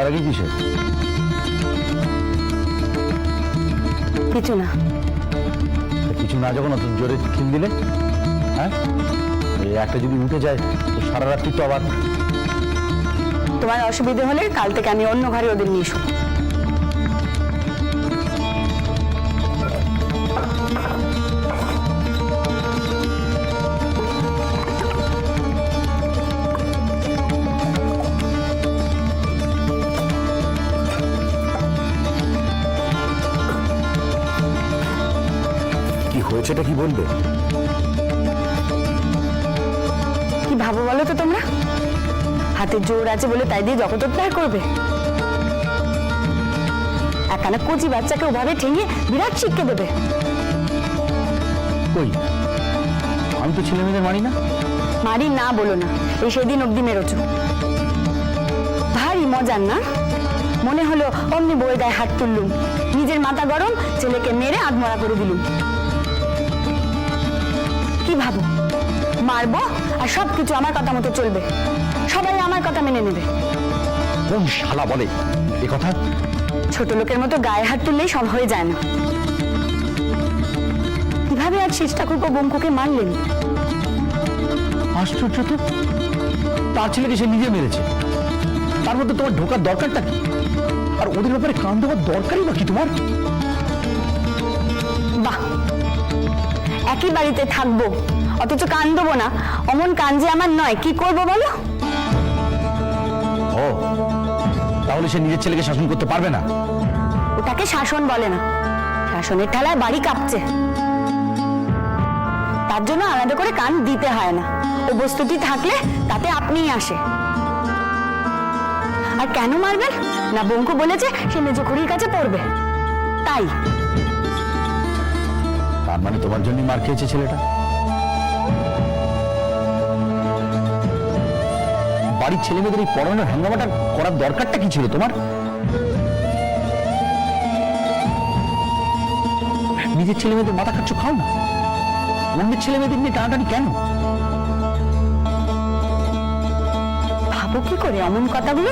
রাগারাগি কিসের? কিছু না। কিছু না যখন অত জোরে খিল দিলে, হ্যাঁ? এই একটা যদি উঠে যায় তো সারা রাত্রি তো আবার। তোমার অসুবিধে হলে কাল থেকে আমি অন্য ঘরে ওদের নিয়ে শুব। কি হয়েছেটা কি বলবে? কি ভাবো বলো তো তোমরা? হাতে জোর আছে বলে তাই দিয়ে জগৎোদ্ধার করবে? একখানা কচি বাচ্চাকে ওভাবে ঠেঙিয়ে বিরাট শিক্ষা দেবে? কই, আমি তো ছেলে মেয়েদের মারি না। মারি না বলো না, এই সেদিন অব্দি মেরোছো। ভারী মজার না? মনে হলো অমনি বই গায়ে হাত তুললুম, নিজের মাথা গরম, ছেলেকে মেরে আধমরা করে দিলুম। কি ভাবো মারবো আর সবকিছু আমার কথা মতো চলবে, সবাই আমার কথা মেনে নেবে? কোন শালা বলে এ কথা? ছোট লোকের মতো গায়ে হাত তুললেই সব হয়ে যায় না। কিভাবে আজ শেষ ঠাকুরপো বঙ্কুকে মারলেন? আশ্চর্য তো, তার ছেলেকে সে নিজে মেরেছে, তার মধ্যে তোমার ঢোকার দরকারটা কি? আর ওদের ব্যাপারে কান দেওয়ার দরকারই বা কি তোমার? বাহ, একই বাড়িতে থাকবো অথচ কান দেবো না, অমন কান যে আমার নয়। কি করবো বলো? ও, তাহলে সে নিজের ছেলেকে শাসন করতে পারবে না? ওটাকে শাসন বলে না, শাসনের ঠেলায় বাড়ি কাঁপছে। তার জন্য আলাদা করে কান দিতে হয় না, ও বস্তুটি থাকলে তাতে আপনিই আসে। আর কেন মারবেন না? বঙ্কু বলেছে সে মেজখুড়ির কাছে পড়বে, তাই। তার মানে তোমার জন্যই মার খেয়েছে ছেলেটা? বাড়ির ছেলে মেয়েদের এই পড়ানোর হাঙ্গামাটা করার দরকারটা কি ছিল তোমার? নিজের ছেলে মেয়েদের মাথা খাচ্ছ, খাও না। অন্যের ছেলে মেয়েদের নিয়ে টানাটানি কেন? ভাবো কি করে অমন কথাগুলো?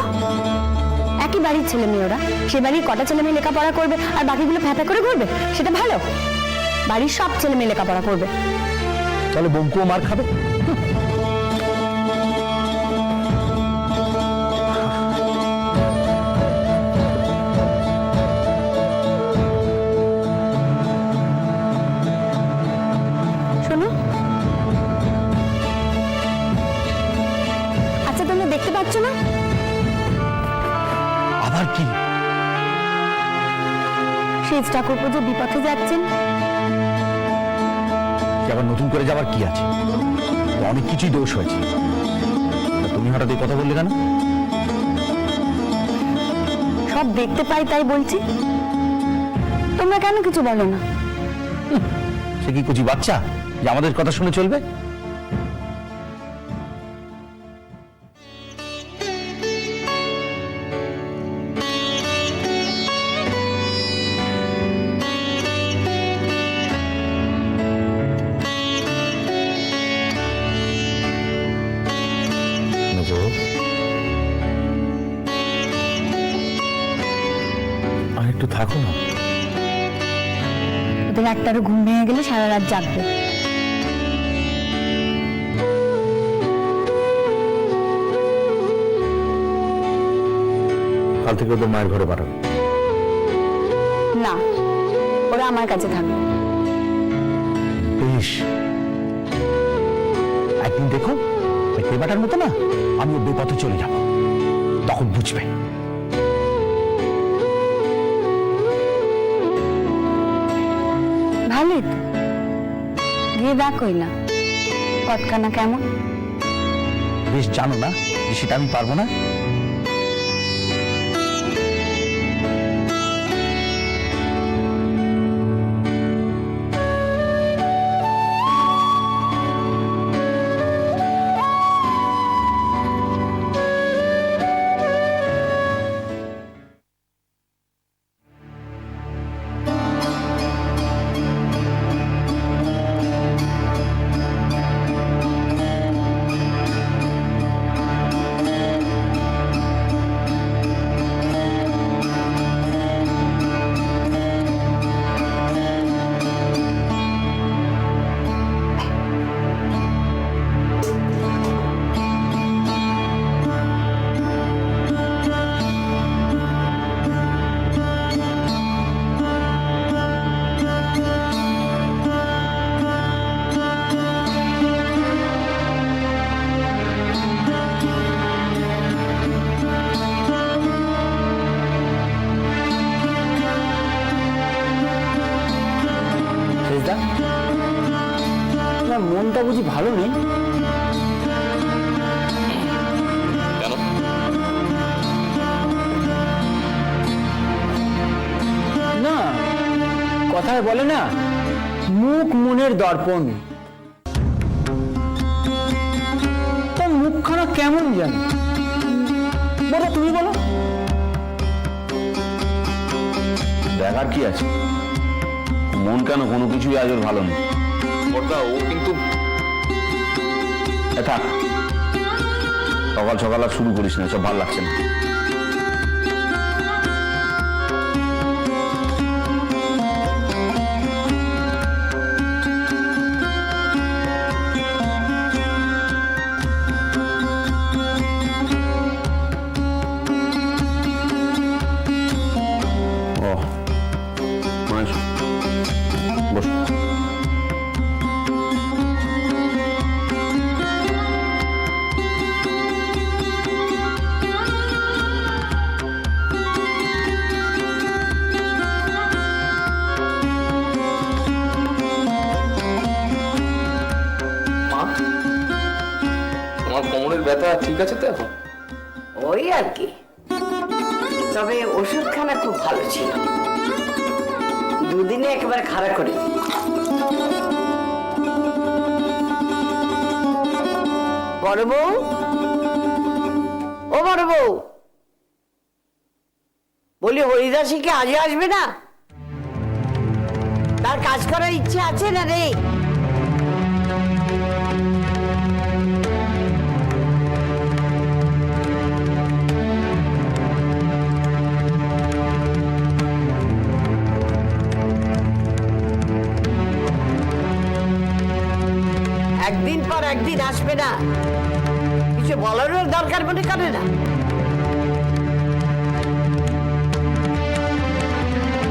একই বাড়ির ছেলে মেয়ে ওরা, সে বাড়ির কটা ছেলে মেয়ে লেখাপড়া করবে আর বাকিগুলো ফ্যাপা করে করবে? সেটা ভালো? বাড়ির সব ছেলে মেয়ে লেখাপড়া করবে। তাহলে বঙ্কুও মার খাবে? শোনো, আচ্ছা তোমরা দেখতে পাচ্ছ না? আবার কি? শেষ ঠাকুরপো যে বিপথে যাচ্ছেন। আবার নতুন করে যাবার কি আছে? অনেক কিছুই দোষ হয়েছে। তুমি হঠাৎ এই কথা বললে কেন? সব দেখতে পাই তাই বলছি। তোমরা কেন কিছু বলো না? সে কি কচি বাচ্চা যে আমাদের কথা শুনে চলবে? আর একটু থাকো না। ওদের একটারও ঘুম ভেঙে গেলে সারা রাত জাগবে। কাল থেকে ওদের মায়ের ঘরে পাঠাবো না, ওরা আমার কাছে থাকবে। বেশ, একদিন দেখো বেবাটার মতো না আমিও বেপথে চলে যাব, তখন বুঝবে। ভালোই তো, গিয়ে দেখোই না পথখানা কেমন। বেশ জানো না যে সেটা আমি পারবো না? মনটা বুঝি ভালো নেই? কেন? না, কথায় বলে না, মুখ মনের দর্পণ। তো মুখখানা কেমন জানো? বলো, তুমি বলো। দেখার কি আছে? মন কেন, কোনো কিছুই আজ ওর ভালো নেই। বড়দা, ও কিন্তু থাক, সকাল সকাল আর শুরু করিস না, সব ভালো লাগছে না। ও মাস বস। মা, তোমার কোমরের ব্যথা ঠিক আছে তো এখন? ওই আর কি, তবে ওষুধখানা খুব ভালো ছিল, দুদিনে একেবারে খারাপ করে দিল। বড় বউ, ও বড় বউ, বলি হরিদাসী কি আজও আসবে না? তার কাজ করার ইচ্ছে আছে না রে? একদিন পর একদিন আসবে না, কিছু বলারও দরকার মনে করে না?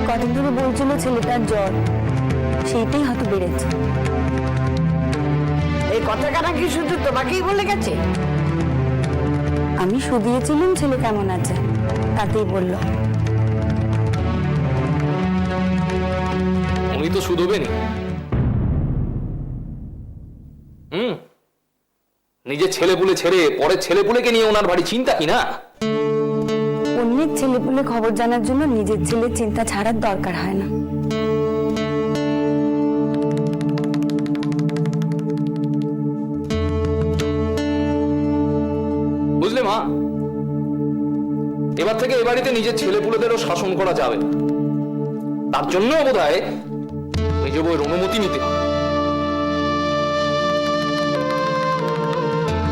কদিন ধরে বলছিল ছেলেটার জ্বর, সেইটাই হয়তো বেড়েছে। এই কথাটা কি শুধু তোমাকেই বলে গেছে? আমি শুধিয়েছিলাম ছেলে কেমন আছে, তাতেই বললো। উনি তো শুধোবেনি। নিজের ছেলেপুলে ছেড়ে পরের ছেলেপুলেকে নিয়ে ওনার বাড়ি চিন্তা কি না? অন্যের ছেলেপুলে খবর জানার জন্য নিজের ছেলের চিন্তা ছাড়ার দরকার হয় না। বুঝলে মা, এবার থেকে এ বাড়িতে নিজের ছেলেপুলেদেরও শাসন করা যাবে না। তার জন্য বোধহয় মেজ বউয়ের অনুমতি নিতে হবে।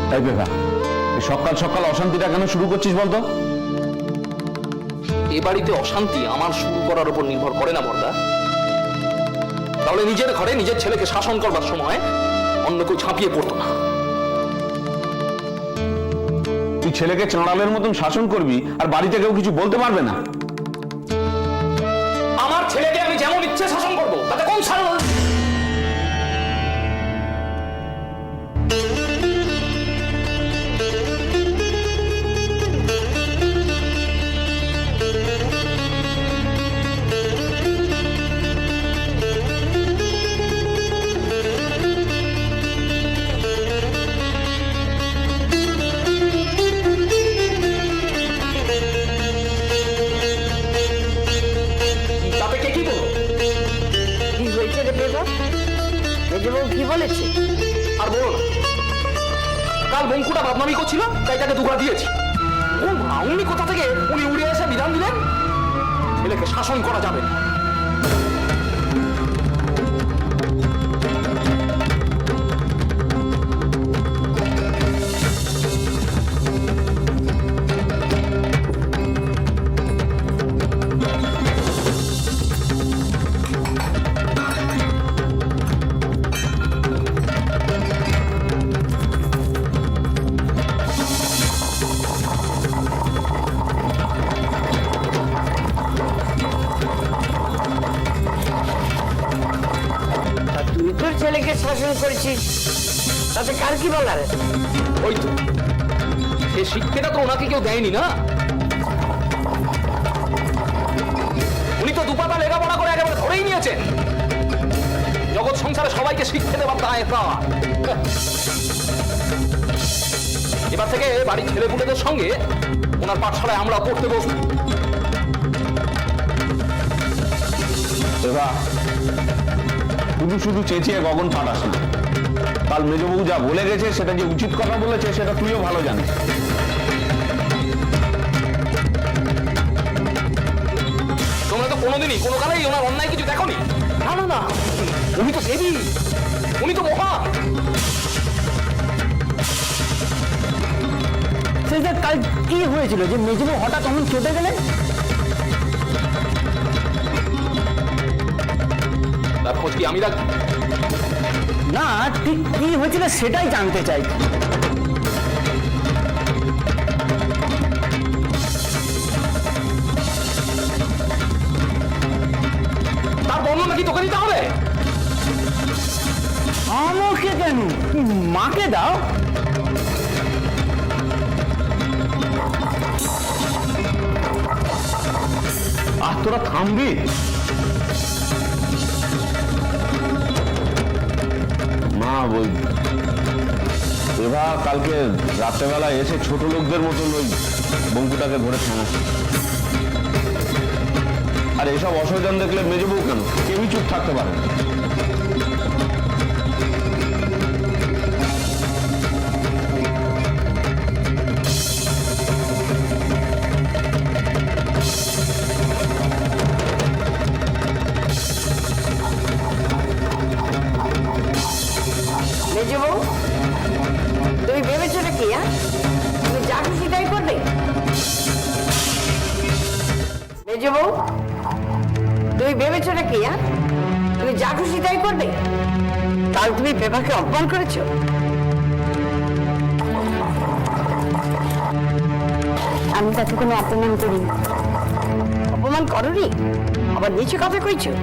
তাই বেকা, সকাল সকাল অশান্তিটা কেন শুরু করছিস বলতো? এ বাড়িতে অশান্তি আমার শুরু করার উপর নির্ভর করে না বড়দা। তাহলে নিজের ঘরে নিজের ছেলেকে শাসন করবার সময় অন্য কেউ ঝাঁপিয়ে পড়তো না। তুই ছেলেকে চাঁড়ালের মতন শাসন করবি আর বাড়িতে কেউ কিছু বলতে পারবে না? আমার ছেলেকে আমি যেমন ইচ্ছে শাসন করবো, তাতে কোন ছাড়? কি বলেছে? আর বলো না, কাল বঙ্কুটা বদনামি করছিল, তাই তাকে দুঘা দিয়েছি। ও মা, উনি কোথা থেকে উনি উড়ে এসে বিধান দিলেন ছেলেকে শাসন করা যাবে না। ছেলেকে শাসন করেছিস, তাতে কার কি বলার? ওই তো, সে শিক্ষাটা তো ওনাকে কেউ দেয়নি না। উনি তো দুপাতা লেখাপড়া করে একেবারে ধরেই নিয়েছেন। জগৎ সংসারে সবাইকে শিক্ষা দেওয়ার দায় তার। এবার থেকে বাড়ির ছেলেপুলেদের সঙ্গে ওনার পাঠশালায় আমরা পড়তে বসবো। এবার শুধু শুধু চেঁচিয়ে গগন ফাটাস না। কাল মেজবউ যা বলে গেছে সেটা যে উচিত কথা বলেছে সেটা তুইও ভালো জানিস। তোমরা তো কোনোদিনই কোনো কালেই ওনার অন্যায় কিছু দেখোনি। না না না, উনি তো দেবী, উনি তো মহান। সেটা কাল কি হয়েছিল যে মেজবু হঠাৎ অমন চটে গেলেন? তার খোঁজ কি আমি রাখবো? না, ঠিক কি হয়েছিল সেটাই জানতে চাই। তার বর্ণনা কি তোকে দিতে হবে? আমাকে কেন, মাকে দাও। আর তোরা থামবি? মা ওই এবার কালকে রাত্রেবেলা এসে ছোট লোকদের মতন ওই বঙ্কুটাকে ধরে থামাচ্ছে। আর এসব অসহজন দেখলে মেজবউ কেন কেউই চুপ থাকতে পারে না। মেজবউ, তুমি ভেবেছো নাকি? তুমি যা খুশি তাই করবে? মেজবউ, তুমি ভেবেছো নাকি? তুমি যা খুশি তাই করবে? কাল তুমি পেপাকে অপমান করেছো। আমি তাকে কোনো অপমান করিনি। অপমান করনি, আবার নিচে কথা কইছো।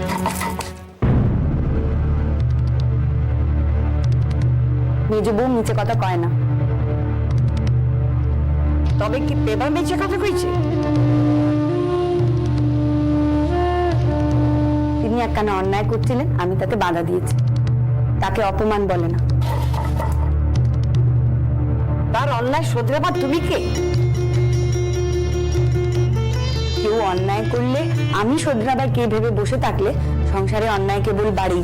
মেজ বউ নিচে কথা কয় না। তবে কি পেপার নিচে কথা কইছে? তিনি একখানা অন্যায় করছিলেন, আমি তাতে বাধা দিয়েছি। তাকে অপমান বলে না। তার অন্যায় শোধরাবার তুমি কে? কেউ অন্যায় করলে আমি শোধরাবার কে ভেবে বসে থাকলে সংসারে অন্যায় কেবল বাড়ি।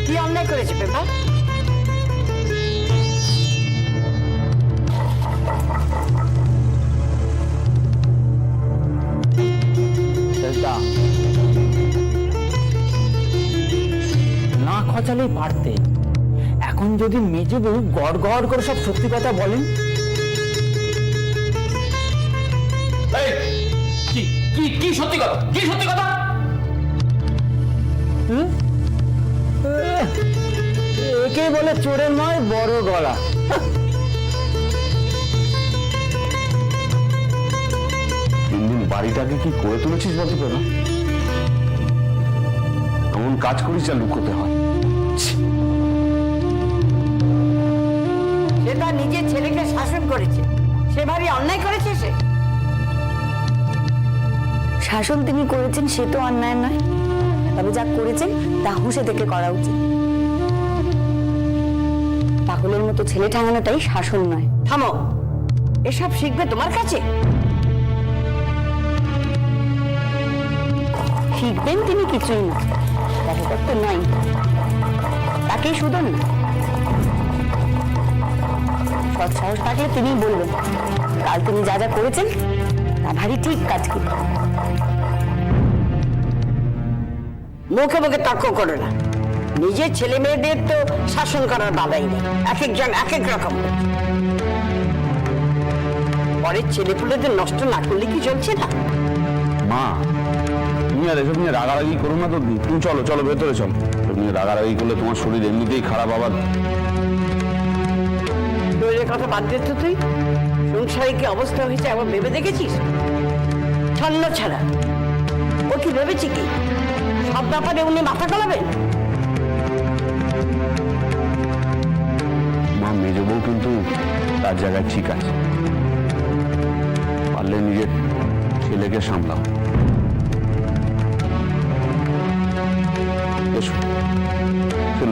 কি অন্যায় করেছে পেপার? না খচালেই পারতে। এখন যদি মেজবু গড় গড় করে সব সত্যি কথা বলেন। এই, কি কি কি সত্যি কথা? কি সত্যি কথা? একে বলে চোরের নয় বড় গলা। দিন দিন বাড়িটাকে কি করে তুলেছিস বলতে পারো? এমন কাজ করিস যা লুকোতে হয়। সে তার নিজের ছেলেকে শাসন করেছে, সে ভারী অন্যায় করেছে। সে শাসন তিনি করেছেন, সে তো অন্যায় নয়। তবে যা করেছেন তা হুঁশে থেকে করা উচিত। পাগলের মতো ছেলে ঠাঙানোটাই শাসন নয়। থামো, এসব শিখবে তোমার কাছে? শিখবেন তিনি কিছুই না, দেখার তো নয়। তাকেই শুধন না। সৎ সাহস থাকলে তিনি বলবেন কাল তিনি যা যা করেছেন তা ভারী ঠিক কাজ কি। মুখে মুখে তর্ক করো না। নিজের ছেলে মেয়েদের তো শাসন করার বাধাই নেই, এক একজন এক এক রকম। পরের ছেলেপুলেদের নষ্ট না করলে কি চলছে না? মা তুমি আর এসব নিয়ে রাগারাগি করো না তো। তুমি চলো চলো ভেতরে চলো। এসব নিয়ে রাগারাগি করলে তোমার শরীর এমনিতেই খারাপ। আবার শরীরের কথা বাদ দিত তুই। সংসারে কি অবস্থা হয়েছে আবার ভেবে দেখেছিস? ছন্ন ছাড়া ও কি ভেবেছি কি সব ব্যাপারে উনি মাথা গলাবেন? মা মেজ বউ কিন্তু তার জায়গায় ঠিক আছে। পারলে নিজের ছেলেকে সামলাও।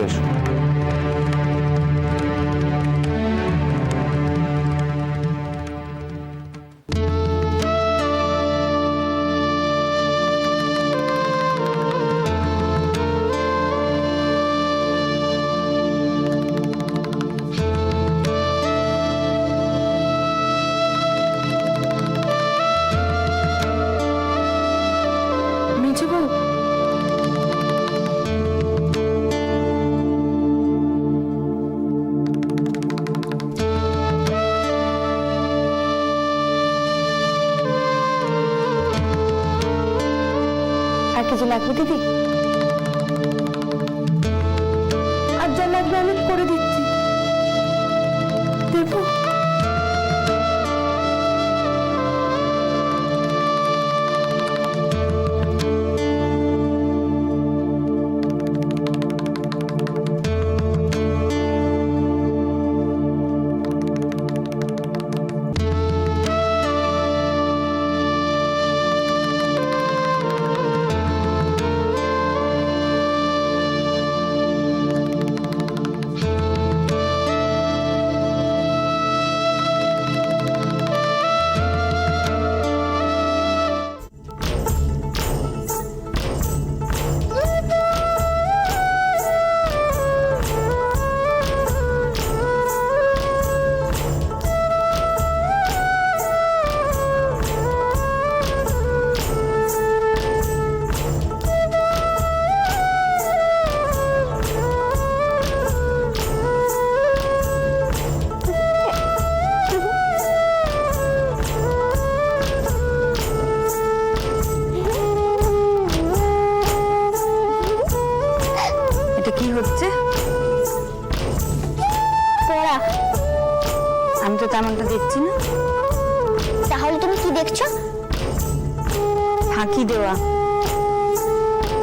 চলে এসো। মেজো বউ, আর কিছু লাগবে দিদি? আর যা লাগবে আমি করে দিচ্ছি। দেখো কি হচ্ছে? পড়া। আমি তো তেমনটা দেখছি না। তাহলে তুমি কি দেখছো? ফাঁকি দেওয়া।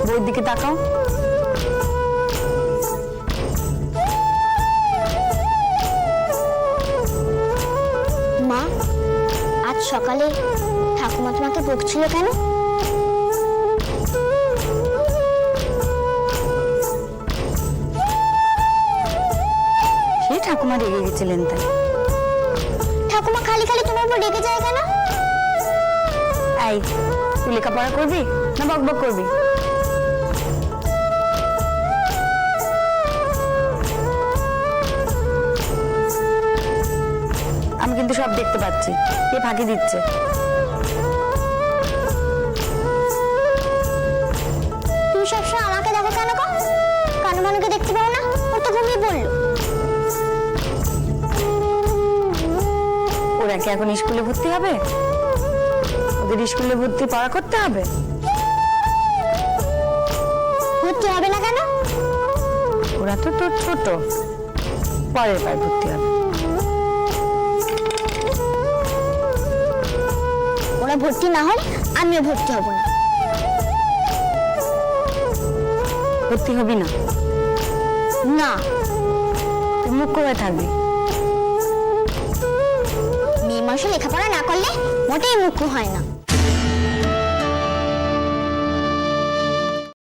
বইয়ের দিকে তাকাও। মা, আজ সকালে ঠাকুমা তোমাকে বকছিল কেন? সে ঠাকুমা রেগে গেছিলেন তাই। ঠাকুমা খালি খালি তোমার উপর রেগে যায় কেন? এই, তুই লেখাপড়া করবি না বকবক করবি? আমি কিন্তু সব দেখতে পাচ্ছি কে ফাঁকি দিচ্ছে। তুমি সবসময় আমাকে দেখো কেন গো? কানু মানুকে দেখতে পাও না? ওর তো ঘুমিয়ে পড়লো। ওরা কি এখন স্কুলে ভর্তি হবে? ওদের স্কুলে ভর্তি পড়া করতে হবে? ভর্তি হবে না কেন? ওরা তো তোর ছোট, পরের বার ভর্তি হবে। ওরা ভর্তি না হলে আমিও ভর্তি হব না। ভর্তি হবি না? না, তুই মুখ করে থাকবি। মেয়ে মানুষ লেখাপড়া না করলে মোটেই মুখ্য হয় না।